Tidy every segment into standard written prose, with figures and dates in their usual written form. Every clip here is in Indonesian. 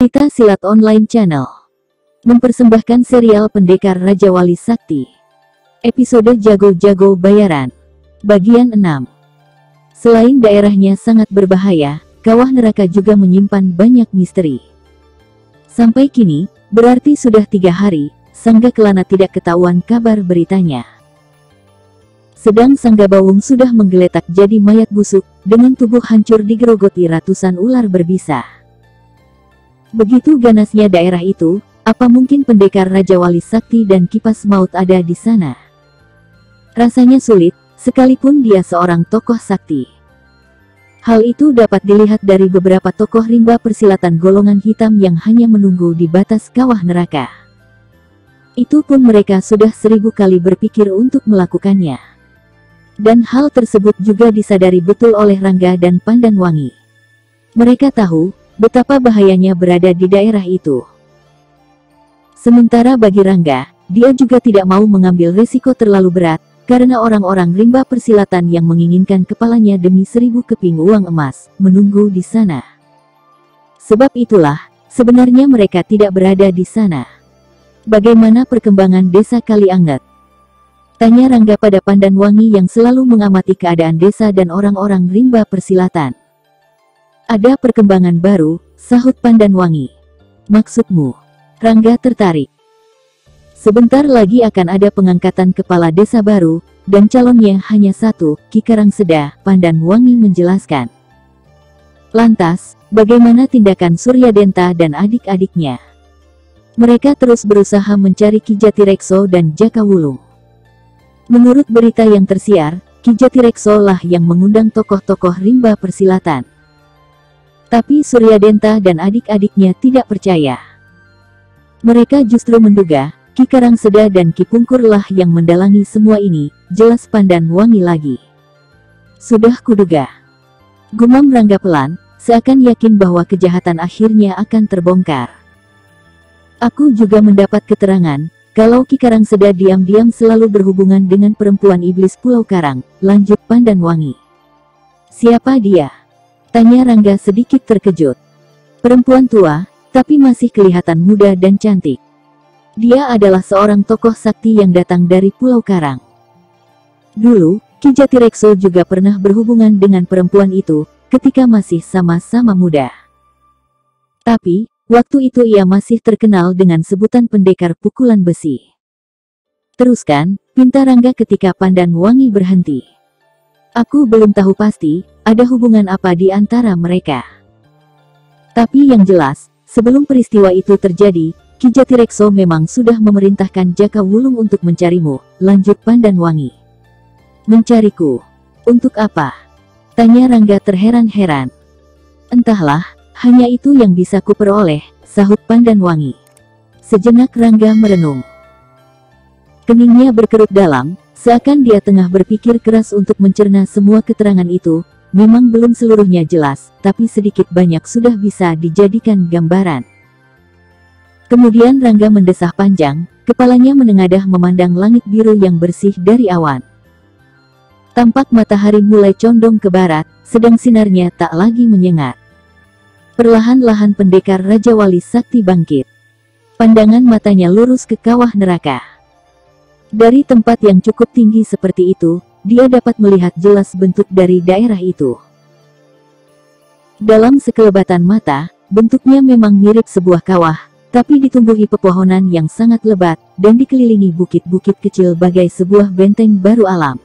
Cerita Silat Online Channel mempersembahkan serial Pendekar Raja Wali Sakti, episode Jago-Jago Bayaran, bagian 6. Selain daerahnya sangat berbahaya, kawah neraka juga menyimpan banyak misteri. Sampai kini, berarti sudah 3 hari, Sangga Kelana tidak ketahuan kabar beritanya. Sedang Sangga Bawung sudah menggeletak jadi mayat busuk, dengan tubuh hancur digerogoti ratusan ular berbisa. Begitu ganasnya daerah itu, apa mungkin pendekar Raja Wali Sakti dan Kipas Maut ada di sana? Rasanya sulit, sekalipun dia seorang tokoh sakti. Hal itu dapat dilihat dari beberapa tokoh rimba persilatan golongan hitam yang hanya menunggu di batas kawah neraka. Itu pun mereka sudah 1000 kali berpikir untuk melakukannya. Dan hal tersebut juga disadari betul oleh Rangga dan Pandanwangi. Mereka tahu betapa bahayanya berada di daerah itu. Sementara bagi Rangga, dia juga tidak mau mengambil resiko terlalu berat, karena orang-orang rimba persilatan yang menginginkan kepalanya demi 1000 keping uang emas, menunggu di sana. Sebab itulah, sebenarnya mereka tidak berada di sana. Bagaimana perkembangan desa Kalianget? Tanya Rangga pada Pandanwangi yang selalu mengamati keadaan desa dan orang-orang rimba persilatan. Ada perkembangan baru, sahut Pandanwangi. Maksudmu? Rangga tertarik. Sebentar lagi akan ada pengangkatan kepala desa baru, dan calonnya hanya satu, Ki Karangseda, Pandanwangi menjelaskan. Lantas, bagaimana tindakan Suryadenta dan adik-adiknya? Mereka terus berusaha mencari Ki Jatirekso dan Jaka Wulung. Menurut berita yang tersiar, Ki Jatirekso lah yang mengundang tokoh-tokoh rimba persilatan. Tapi Suryadenta dan adik-adiknya tidak percaya. Mereka justru menduga, Ki Karangseda dan Ki Pungkur lah yang mendalangi semua ini, jelas Pandanwangi lagi. Sudah kuduga. Gumam Rangga pelan, seakan yakin bahwa kejahatan akhirnya akan terbongkar. Aku juga mendapat keterangan, kalau Ki Karangseda diam-diam selalu berhubungan dengan perempuan iblis Pulau Karang, lanjut Pandanwangi. Siapa dia? Tanya Rangga sedikit terkejut. Perempuan tua, tapi masih kelihatan muda dan cantik. Dia adalah seorang tokoh sakti yang datang dari Pulau Karang. Dulu, Ki Jatirekso juga pernah berhubungan dengan perempuan itu, ketika masih sama-sama muda. Tapi, waktu itu ia masih terkenal dengan sebutan pendekar pukulan besi. Teruskan, pinta Rangga ketika Pandanwangi berhenti. Aku belum tahu pasti, ada hubungan apa di antara mereka. Tapi yang jelas, sebelum peristiwa itu terjadi, Ki Jatirekso memang sudah memerintahkan Jaka Wulung untuk mencarimu, lanjut Pandanwangi. Mencariku? Untuk apa? Tanya Rangga terheran-heran. Entahlah, hanya itu yang bisa kuperoleh, sahut Pandanwangi. Sejenak Rangga merenung. Keningnya berkerut dalam, seakan dia tengah berpikir keras untuk mencerna semua keterangan itu. Memang belum seluruhnya jelas, tapi sedikit banyak sudah bisa dijadikan gambaran. Kemudian Rangga mendesah panjang, kepalanya menengadah memandang langit biru yang bersih dari awan. Tampak matahari mulai condong ke barat, sedang sinarnya tak lagi menyengat. Perlahan-lahan pendekar Raja Wali Sakti bangkit. Pandangan matanya lurus ke kawah neraka. Dari tempat yang cukup tinggi seperti itu, dia dapat melihat jelas bentuk dari daerah itu. Dalam sekelebatan mata, bentuknya memang mirip sebuah kawah, tapi ditumbuhi pepohonan yang sangat lebat, dan dikelilingi bukit-bukit kecil bagai sebuah benteng baru alam.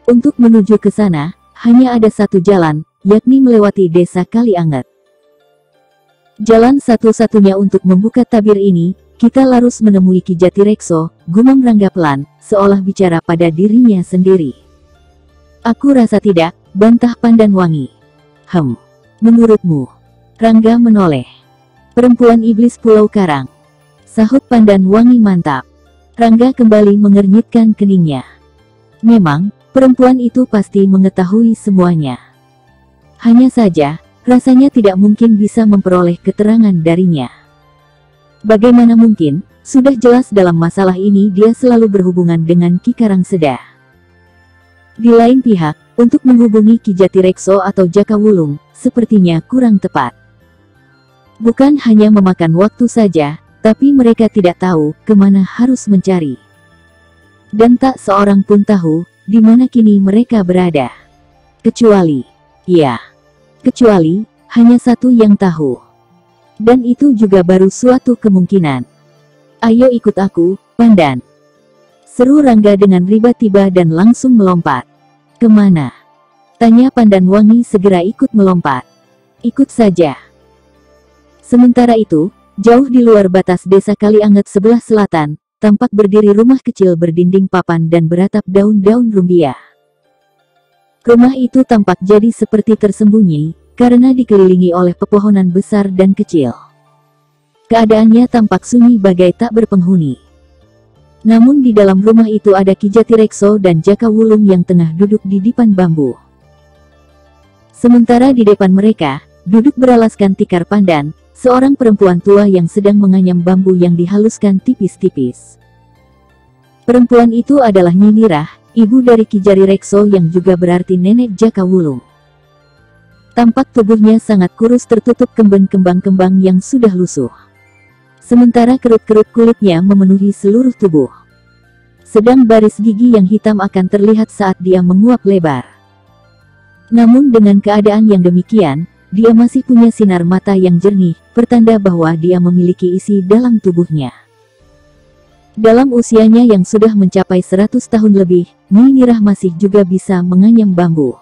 Untuk menuju ke sana, hanya ada satu jalan, yakni melewati desa Kalianget. Jalan satu-satunya untuk membuka tabir ini, kita harus menemui Ki Jatirekso, gumam Rangga pelan, seolah bicara pada dirinya sendiri. Aku rasa tidak, bantah Pandanwangi. Menurutmu? Rangga menoleh. Perempuan iblis Pulau Karang, sahut Pandanwangi mantap. Rangga kembali mengernyitkan keningnya. Memang, perempuan itu pasti mengetahui semuanya. Hanya saja, rasanya tidak mungkin bisa memperoleh keterangan darinya. Bagaimana mungkin, sudah jelas dalam masalah ini dia selalu berhubungan dengan Ki Karangseda. Di lain pihak, untuk menghubungi Ki Jatirekso atau Jaka Wulung, sepertinya kurang tepat. Bukan hanya memakan waktu saja, tapi mereka tidak tahu kemana harus mencari. Dan tak seorang pun tahu di mana kini mereka berada. Kecuali hanya satu yang tahu. Dan itu juga baru suatu kemungkinan. Ayo ikut aku, Pandan. Seru Rangga dengan tiba-tiba dan langsung melompat. Kemana? Tanya Pandan Wangi segera ikut melompat. Ikut saja. Sementara itu, jauh di luar batas desa Kalianget sebelah selatan, tampak berdiri rumah kecil berdinding papan dan beratap daun-daun rumbia. Rumah itu tampak jadi seperti tersembunyi, karena dikelilingi oleh pepohonan besar dan kecil. Keadaannya tampak sunyi bagai tak berpenghuni. Namun di dalam rumah itu ada Ki Jatirekso dan Jaka Wulung yang tengah duduk di dipan bambu. Sementara di depan mereka, duduk beralaskan tikar pandan, seorang perempuan tua yang sedang menganyam bambu yang dihaluskan tipis-tipis. Perempuan itu adalah Nyi Nirah, ibu dari Ki Jatirekso yang juga berarti nenek Jaka Wulung. Tampak tubuhnya sangat kurus tertutup kembang-kembang yang sudah lusuh. Sementara kerut-kerut kulitnya memenuhi seluruh tubuh. Sedang baris gigi yang hitam akan terlihat saat dia menguap lebar. Namun dengan keadaan yang demikian, dia masih punya sinar mata yang jernih, pertanda bahwa dia memiliki isi dalam tubuhnya. Dalam usianya yang sudah mencapai 100 tahun lebih, Nyi Nirah masih juga bisa menganyam bambu.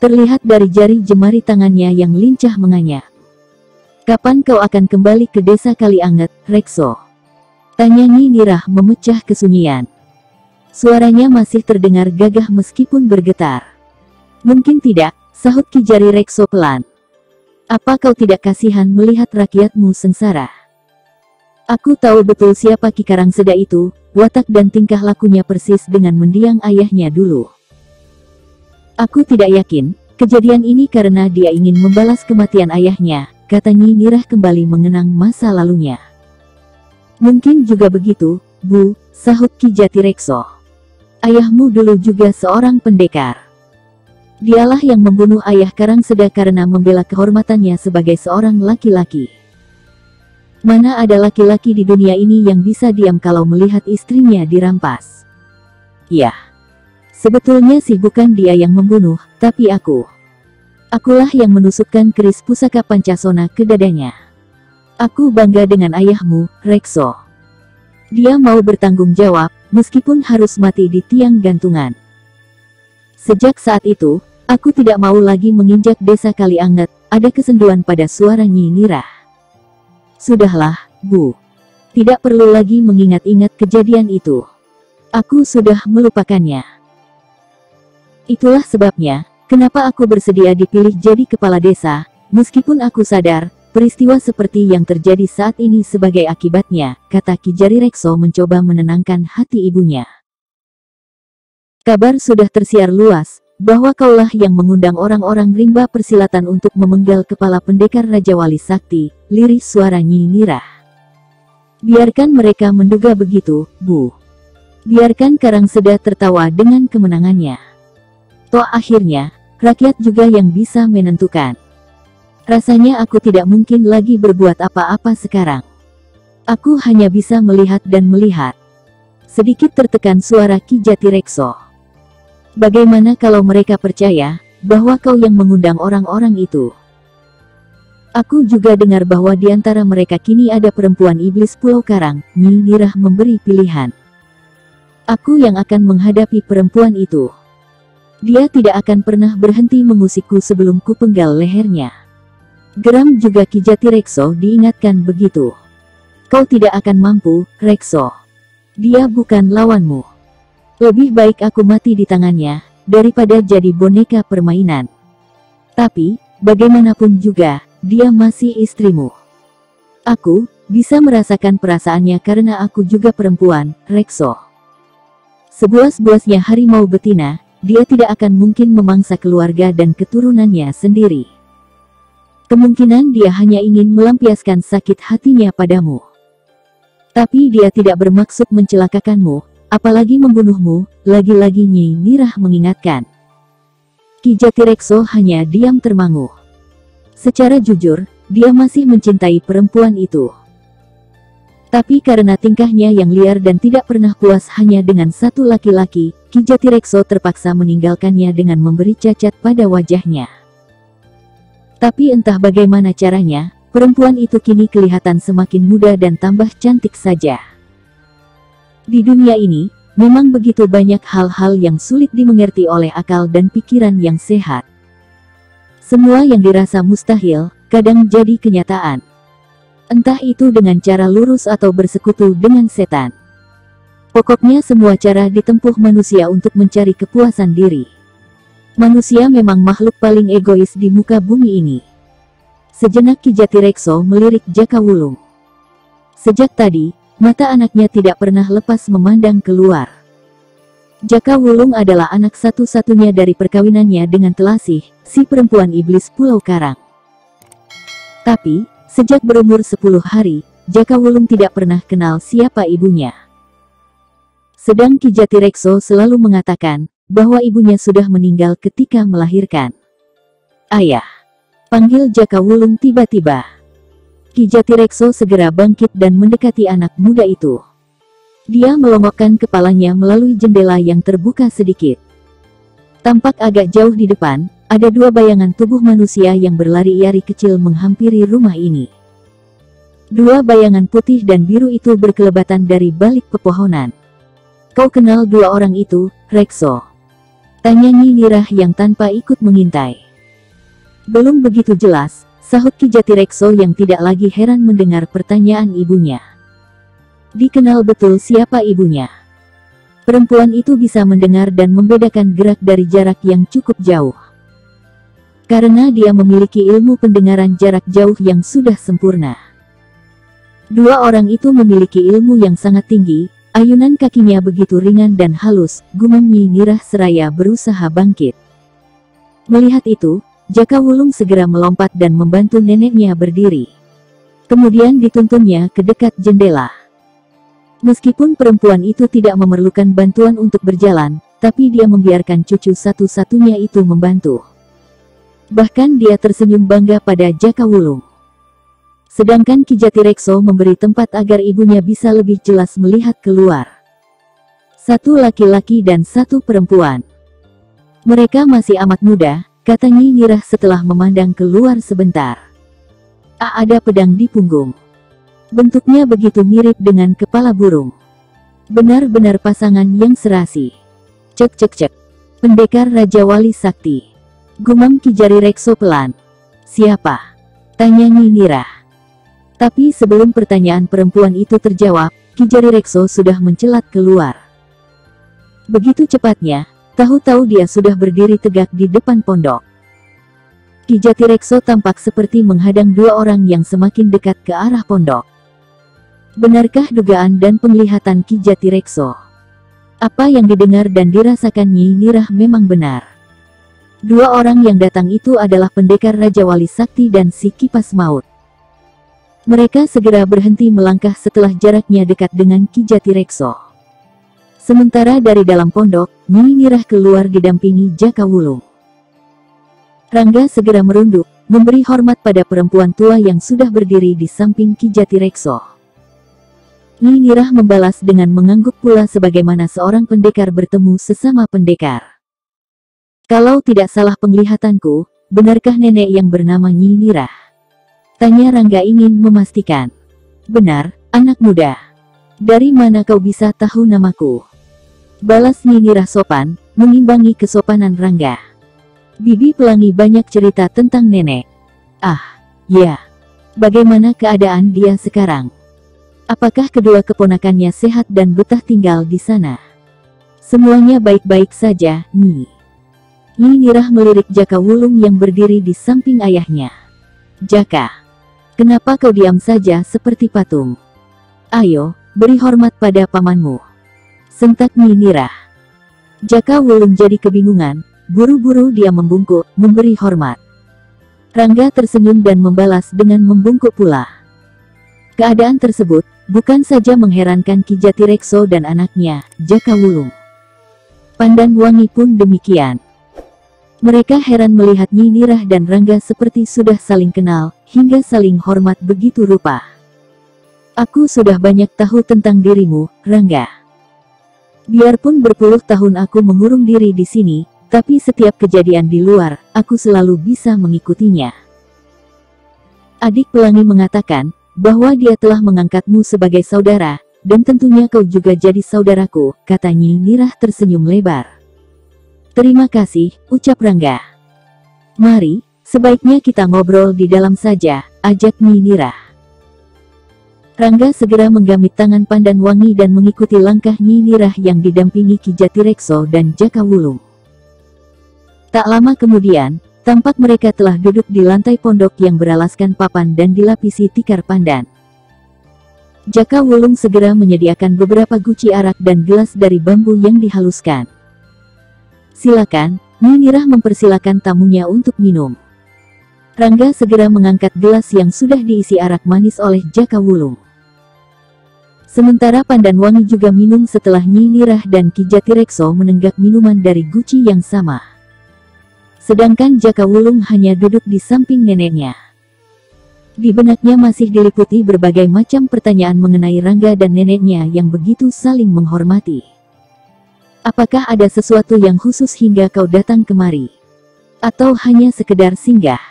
Terlihat dari jari jemari tangannya yang lincah menganyam. Kapan kau akan kembali ke desa Kalianget, Rekso? Tanya Nyi Nirah memecah kesunyian. Suaranya masih terdengar gagah meskipun bergetar. Mungkin tidak, sahut Ki Jatirekso pelan. Apa kau tidak kasihan melihat rakyatmu sengsara? Aku tahu betul siapa Ki Karangseda itu, watak dan tingkah lakunya persis dengan mendiang ayahnya dulu. Aku tidak yakin, kejadian ini karena dia ingin membalas kematian ayahnya, kata Nyi Nirah kembali mengenang masa lalunya. Mungkin juga begitu, Bu, sahut Ki Jatirekso. Ayahmu dulu juga seorang pendekar. Dialah yang membunuh ayah Karangseda karena membela kehormatannya sebagai seorang laki-laki. Mana ada laki-laki di dunia ini yang bisa diam kalau melihat istrinya dirampas? Ya, sebetulnya sih bukan dia yang membunuh, tapi aku. Akulah yang menusukkan keris pusaka Pancasona ke dadanya. Aku bangga dengan ayahmu, Rekso. Dia mau bertanggung jawab, meskipun harus mati di tiang gantungan. Sejak saat itu, aku tidak mau lagi menginjak desa Kalianget, ada kesenduan pada suara Nyi Nirah. Sudahlah, Bu. Tidak perlu lagi mengingat-ingat kejadian itu. Aku sudah melupakannya. Itulah sebabnya, kenapa aku bersedia dipilih jadi kepala desa, meskipun aku sadar, peristiwa seperti yang terjadi saat ini sebagai akibatnya, kata Ki Jatirekso mencoba menenangkan hati ibunya. Kabar sudah tersiar luas, bahwa kaulah yang mengundang orang-orang rimba persilatan untuk memenggal kepala pendekar Raja Wali Sakti, lirih suara Nyi Nirah. Biarkan mereka menduga begitu, Bu. Biarkan Karangseda tertawa dengan kemenangannya. Toh akhirnya, rakyat juga yang bisa menentukan. Rasanya aku tidak mungkin lagi berbuat apa-apa sekarang. Aku hanya bisa melihat dan melihat. Sedikit tertekan suara Ki Jatirekso. Bagaimana kalau mereka percaya, bahwa kau yang mengundang orang-orang itu? Aku juga dengar bahwa di antara mereka kini ada perempuan iblis Pulau Karang, Nyi Nirah memberi pilihan. Aku yang akan menghadapi perempuan itu. Dia tidak akan pernah berhenti mengusikku sebelum ku penggal lehernya. Geram juga Ki Jatirekso diingatkan begitu. Kau tidak akan mampu, Rekso. Dia bukan lawanmu. Lebih baik aku mati di tangannya, daripada jadi boneka permainan. Tapi, bagaimanapun juga, dia masih istrimu. Aku bisa merasakan perasaannya karena aku juga perempuan, Rekso. Sebuas-buasnya harimau betina, dia tidak akan mungkin memangsa keluarga dan keturunannya sendiri. Kemungkinan dia hanya ingin melampiaskan sakit hatinya padamu. Tapi dia tidak bermaksud mencelakakanmu, apalagi membunuhmu, lagi-lagi Nyi Nirah mengingatkan. Ki Jatirekso hanya diam termangu. Secara jujur, dia masih mencintai perempuan itu. Tapi karena tingkahnya yang liar dan tidak pernah puas hanya dengan satu laki-laki, Ki Jatirekso terpaksa meninggalkannya dengan memberi cacat pada wajahnya. Tapi entah bagaimana caranya, perempuan itu kini kelihatan semakin muda dan tambah cantik saja. Di dunia ini, memang begitu banyak hal-hal yang sulit dimengerti oleh akal dan pikiran yang sehat. Semua yang dirasa mustahil, kadang jadi kenyataan. Entah itu dengan cara lurus atau bersekutu dengan setan. Pokoknya semua cara ditempuh manusia untuk mencari kepuasan diri. Manusia memang makhluk paling egois di muka bumi ini. Sejenak Ki Jatirekso melirik Jaka Wulung. Sejak tadi, mata anaknya tidak pernah lepas memandang keluar. Jaka Wulung adalah anak satu-satunya dari perkawinannya dengan Telasih, si perempuan iblis Pulau Karang. Tapi, sejak berumur 10 hari, Jaka Wulung tidak pernah kenal siapa ibunya. Sedang Ki Jatirekso selalu mengatakan, bahwa ibunya sudah meninggal ketika melahirkan. "Ayah!" panggil Jaka Wulung tiba-tiba. Ki Jatirekso segera bangkit dan mendekati anak muda itu. Dia melongokkan kepalanya melalui jendela yang terbuka sedikit. Tampak agak jauh di depan, ada dua bayangan tubuh manusia yang berlari-lari kecil menghampiri rumah ini. Dua bayangan putih dan biru itu berkelebatan dari balik pepohonan. "Kau kenal dua orang itu, Rekso?" tanya Nyi Nirah yang tanpa ikut mengintai. "Belum begitu jelas," sahut Ki Jatirekso yang tidak lagi heran mendengar pertanyaan ibunya. Dikenal betul siapa ibunya. Perempuan itu bisa mendengar dan membedakan gerak dari jarak yang cukup jauh. Karena dia memiliki ilmu pendengaran jarak jauh yang sudah sempurna. Dua orang itu memiliki ilmu yang sangat tinggi, ayunan kakinya begitu ringan dan halus, gumam Nyi Nirah seraya berusaha bangkit. Melihat itu, Jaka Wulung segera melompat dan membantu neneknya berdiri. Kemudian dituntunnya ke dekat jendela. Meskipun perempuan itu tidak memerlukan bantuan untuk berjalan, tapi dia membiarkan cucu satu-satunya itu membantu. Bahkan dia tersenyum bangga pada Jaka Wulung. Sedangkan Ki Jatirekso memberi tempat agar ibunya bisa lebih jelas melihat keluar. Satu laki-laki dan satu perempuan. Mereka masih amat muda, kata Nyi Nirah setelah memandang keluar sebentar. Ada pedang di punggung. Bentuknya begitu mirip dengan kepala burung. Benar-benar pasangan yang serasi. Cek cek cek. Pendekar Raja Wali Sakti. Gumam Ki Jatirekso pelan. "Siapa?" tanya Nyi Nirah. Tapi sebelum pertanyaan perempuan itu terjawab, Ki Jatirekso sudah mencelat keluar. Begitu cepatnya, tahu-tahu dia sudah berdiri tegak di depan pondok. Ki Jatirekso tampak seperti menghadang dua orang yang semakin dekat ke arah pondok. Benarkah dugaan dan penglihatan Ki Jatirekso? Apa yang didengar dan dirasakan Nyi Nirah memang benar. Dua orang yang datang itu adalah pendekar Raja Wali Sakti dan si Kipas Maut. Mereka segera berhenti melangkah setelah jaraknya dekat dengan Ki Jatirekso. Sementara dari dalam pondok, Nyi Nirah keluar didampingi Jaka Wulung. Rangga segera merunduk, memberi hormat pada perempuan tua yang sudah berdiri di samping Ki Jatirekso. Nyi Nirah membalas dengan mengangguk pula sebagaimana seorang pendekar bertemu sesama pendekar. "Kalau tidak salah penglihatanku, benarkah nenek yang bernama Nyi Nirah?" tanya Rangga ingin memastikan. "Benar, anak muda. Dari mana kau bisa tahu namaku?" balas Nyi Nirah sopan, mengimbangi kesopanan Rangga. "Bibi Pelangi banyak cerita tentang nenek." "Ah, ya. Bagaimana keadaan dia sekarang? Apakah kedua keponakannya sehat dan betah tinggal di sana?" "Semuanya baik-baik saja, Nyi." Nyi Nirah melirik Jaka Wulung yang berdiri di samping ayahnya. "Jaka, kenapa kau diam saja seperti patung? Ayo, beri hormat pada pamanmu," sentak Nyi Nirah. Jaka Wulung jadi kebingungan, buru-buru dia membungkuk, memberi hormat. Rangga tersenyum dan membalas dengan membungkuk pula. Keadaan tersebut, bukan saja mengherankan Ki Jatirekso dan anaknya, Jaka Wulung. Pandan Wangi pun demikian. Mereka heran melihat Nyi Nirah dan Rangga seperti sudah saling kenal, hingga saling hormat begitu rupa. Aku sudah banyak tahu tentang dirimu, Rangga. Biarpun berpuluh tahun aku mengurung diri di sini, tapi setiap kejadian di luar, aku selalu bisa mengikutinya. Adik Pelangi mengatakan bahwa dia telah mengangkatmu sebagai saudara, dan tentunya kau juga jadi saudaraku, kata Nyi Nirah tersenyum lebar. Terima kasih, ucap Rangga. Mari, sebaiknya kita ngobrol di dalam saja, ajak Nyi Nirah. Rangga segera menggamit tangan Pandan Wangi dan mengikuti langkah Nyi Nirah yang didampingi Ki Jatirekso dan Jaka Wulung. Tak lama kemudian, tampak mereka telah duduk di lantai pondok yang beralaskan papan dan dilapisi tikar pandan. Jaka Wulung segera menyediakan beberapa guci arak dan gelas dari bambu yang dihaluskan. Silakan, Nyi Nirah mempersilakan tamunya untuk minum. Rangga segera mengangkat gelas yang sudah diisi arak manis oleh Jaka Wulung. Sementara Pandan Wangi juga minum setelah Nyi Nirah dan Ki Jatirekso menenggak minuman dari guci yang sama. Sedangkan Jaka Wulung hanya duduk di samping neneknya. Di benaknya masih diliputi berbagai macam pertanyaan mengenai Rangga dan neneknya yang begitu saling menghormati. Apakah ada sesuatu yang khusus hingga kau datang kemari? Atau hanya sekedar singgah?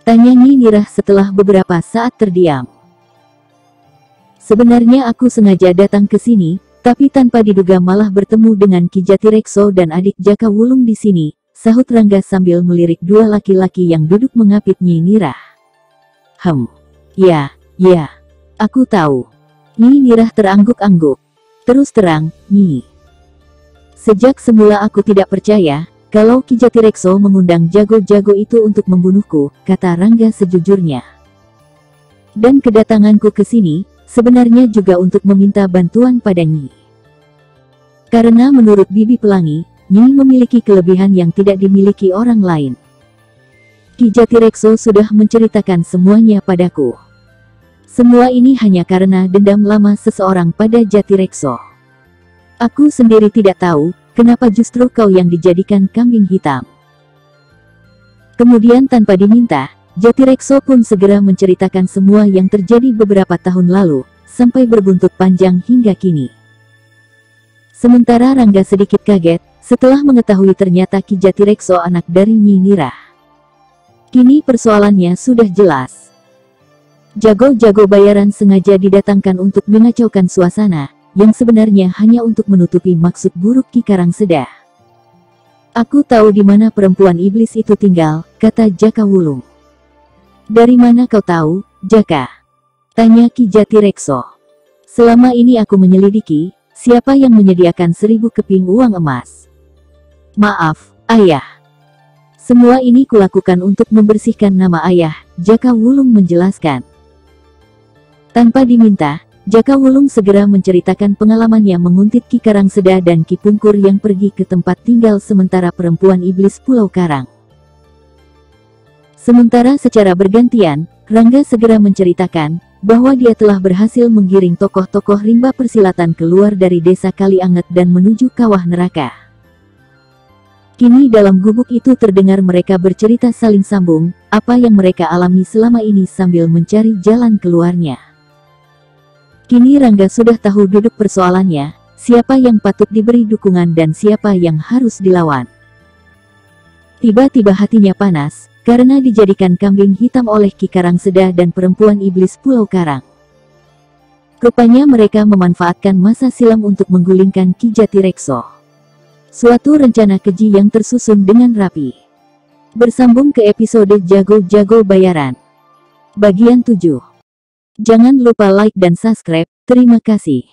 Tanya Nyi Nirah setelah beberapa saat terdiam. Sebenarnya aku sengaja datang ke sini, tapi tanpa diduga malah bertemu dengan Ki Jatirekso dan adik Jaka Wulung di sini, sahut Rangga sambil melirik dua laki-laki yang duduk mengapit Nyi Nirah. Ya, aku tahu. Nyi Nirah terangguk-angguk. Terus terang, Nyi. Sejak semula aku tidak percaya, kalau Ki Jatirekso mengundang jago-jago itu untuk membunuhku, kata Rangga sejujurnya. Dan kedatanganku ke sini, sebenarnya juga untuk meminta bantuan pada Nyi. Karena menurut Bibi Pelangi, Nyi memiliki kelebihan yang tidak dimiliki orang lain. Ki Jatirekso sudah menceritakan semuanya padaku. Semua ini hanya karena dendam lama seseorang pada Jatirekso. Aku sendiri tidak tahu, kenapa justru kau yang dijadikan kambing hitam. Kemudian tanpa diminta, Jatirekso pun segera menceritakan semua yang terjadi beberapa tahun lalu, sampai berbuntut panjang hingga kini. Sementara Rangga sedikit kaget, setelah mengetahui ternyata Ki Jatirekso anak dari Nyi Nirah. Kini persoalannya sudah jelas. Jago-jago bayaran sengaja didatangkan untuk mengacaukan suasana, yang sebenarnya hanya untuk menutupi maksud buruk Ki Karangseda. Aku tahu di mana perempuan iblis itu tinggal, kata Jaka Wulung. Dari mana kau tahu, Jaka? Tanya Ki Jatirekso. Selama ini aku menyelidiki, siapa yang menyediakan 1000 keping uang emas. Maaf, Ayah. Semua ini kulakukan untuk membersihkan nama ayah, Jaka Wulung menjelaskan. Tanpa diminta, Jaka Wulung segera menceritakan pengalamannya menguntit Ki Karangseda dan Ki Pungkur yang pergi ke tempat tinggal sementara perempuan iblis Pulau Karang. Sementara secara bergantian, Rangga segera menceritakan bahwa dia telah berhasil menggiring tokoh-tokoh rimba persilatan keluar dari desa Kalianget dan menuju kawah neraka. Kini dalam gubuk itu terdengar mereka bercerita saling sambung, apa yang mereka alami selama ini sambil mencari jalan keluarnya. Kini Rangga sudah tahu duduk persoalannya, siapa yang patut diberi dukungan dan siapa yang harus dilawan. Tiba-tiba hatinya panas, karena dijadikan kambing hitam oleh Ki Karangseda dan perempuan iblis Pulau Karang. Rupanya mereka memanfaatkan masa silam untuk menggulingkan Ki Jatirekso. Suatu rencana keji yang tersusun dengan rapi. Bersambung ke episode Jago-Jago Bayaran. Bagian 7. Jangan lupa like dan subscribe, terima kasih.